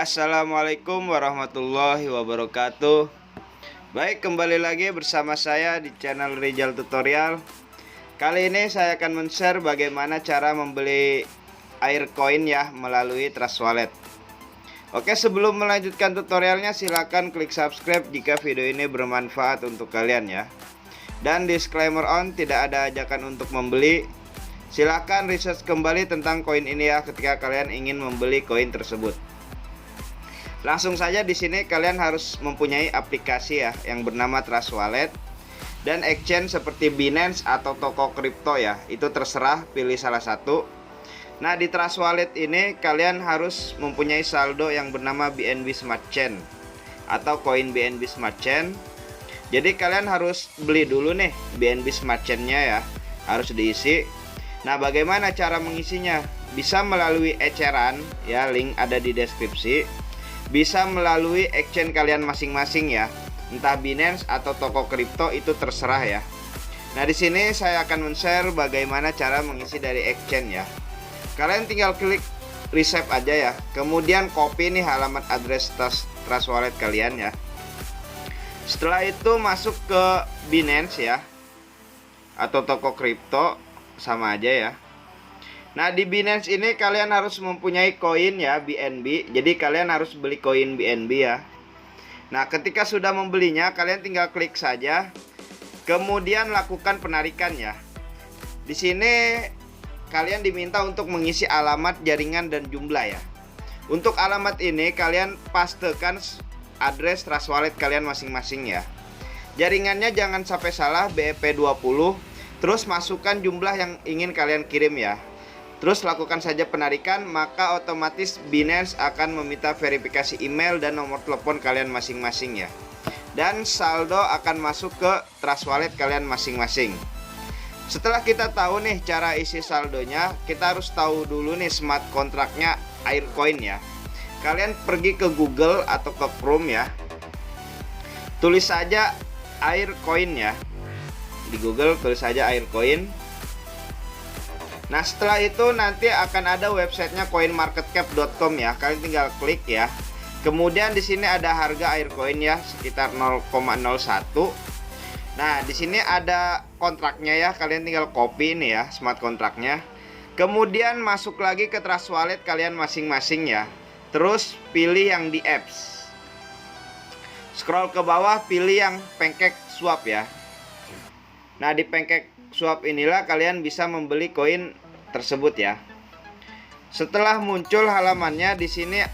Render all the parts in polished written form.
Assalamualaikum warahmatullahi wabarakatuh. Baik, kembali lagi bersama saya di channel Rizal Tutorial. Kali ini saya akan men-share bagaimana cara membeli Aircoin ya melalui Trust Wallet. Oke, sebelum melanjutkan tutorialnya silakan klik subscribe jika video ini bermanfaat untuk kalian ya. Dan disclaimer on, tidak ada ajakan untuk membeli. Silakan research kembali tentang koin ini ya ketika kalian ingin membeli koin tersebut. Langsung saja di sini kalian harus mempunyai aplikasi ya yang bernama Trust Wallet dan exchange seperti Binance atau toko kripto ya. Itu terserah, pilih salah satu. Nah, di Trust Wallet ini kalian harus mempunyai saldo yang bernama BNB Smart Chain atau koin BNB Smart Chain. Jadi kalian harus beli dulu nih BNB Smart Chain-nya ya. Harus diisi. Nah, bagaimana cara mengisinya? Bisa melalui eceran ya, link ada di deskripsi. Bisa melalui exchange kalian masing-masing ya, entah Binance atau toko kripto, itu terserah ya. Nah, di sini saya akan men-share bagaimana cara mengisi dari exchange ya. Kalian tinggal klik receive aja ya, kemudian copy nih halaman address Trust Wallet kalian ya. Setelah itu masuk ke Binance ya, atau toko kripto, sama aja ya. Nah, di Binance ini kalian harus mempunyai koin ya BNB. Jadi kalian harus beli koin BNB ya. Nah, ketika sudah membelinya kalian tinggal klik saja. Kemudian lakukan penarikan ya. Di sini kalian diminta untuk mengisi alamat, jaringan, dan jumlah ya. Untuk alamat ini kalian pastekan address Trust Wallet kalian masing-masing ya. Jaringannya jangan sampai salah, BEP20. Terus masukkan jumlah yang ingin kalian kirim ya. Terus lakukan saja penarikan, maka otomatis Binance akan meminta verifikasi email dan nomor telepon kalian masing-masing ya. Dan saldo akan masuk ke Trust Wallet kalian masing-masing. Setelah kita tahu nih cara isi saldonya, kita harus tahu dulu nih smart kontraknya Aircoin ya. Kalian pergi ke Google atau ke Chrome ya. Tulis saja Aircoin ya. Di Google tulis saja Aircoin. Nah, setelah itu nanti akan ada websitenya coinmarketcap.com ya. Kalian tinggal klik ya. Kemudian di sini ada harga Aircoin ya, sekitar 0,01. Nah, di sini ada kontraknya ya. Kalian tinggal copy ini ya, smart kontraknya. Kemudian masuk lagi ke Trust Wallet kalian masing-masing ya. Terus pilih yang di apps. Scroll ke bawah, pilih yang Pancake Swap ya. Nah, di Pancake Swap inilah kalian bisa membeli koin tersebut ya. Setelah muncul halamannya di sini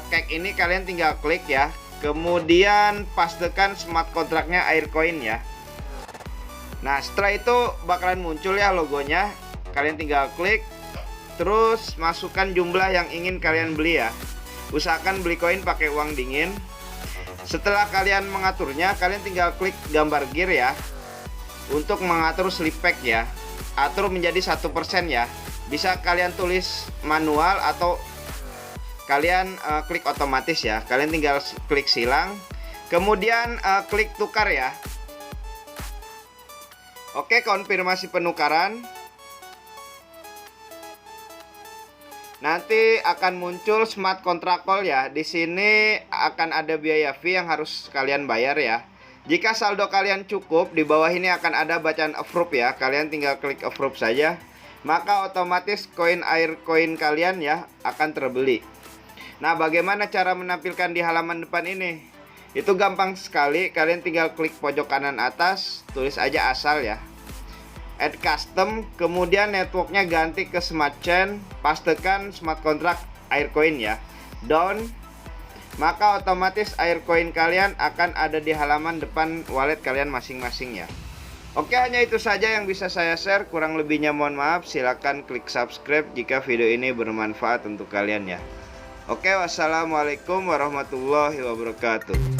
cake ini kalian tinggal klik ya. Kemudian pastekan smart kontraknya Aircoin ya. Nah, setelah itu bakalan muncul ya logonya. Kalian tinggal klik. Terus masukkan jumlah yang ingin kalian beli ya. Usahakan beli koin pakai uang dingin. Setelah kalian mengaturnya, kalian tinggal klik gambar gear ya. Untuk mengatur slip pack ya, atur menjadi 1% ya. Bisa kalian tulis manual atau kalian klik otomatis ya. Kalian tinggal klik silang, kemudian klik tukar ya. Oke, konfirmasi penukaran. Nanti akan muncul smart contract call ya. Di sini akan ada biaya fee yang harus kalian bayar ya. Jika saldo kalian cukup, di bawah ini akan ada bacaan approve ya. Kalian tinggal klik approve saja. Maka otomatis koin Aircoin kalian ya akan terbeli. Nah, bagaimana cara menampilkan di halaman depan ini? Itu gampang sekali. Kalian tinggal klik pojok kanan atas, tulis aja asal ya. Add custom, kemudian networknya ganti ke Smart Chain, pastekan smart contract Aircoin ya. Down. Maka otomatis Aircoin kalian akan ada di halaman depan wallet kalian masing-masing ya. Oke, hanya itu saja yang bisa saya share. Kurang lebihnya mohon maaf. Silahkan klik subscribe jika video ini bermanfaat untuk kalian ya. Oke, wassalamualaikum warahmatullahi wabarakatuh.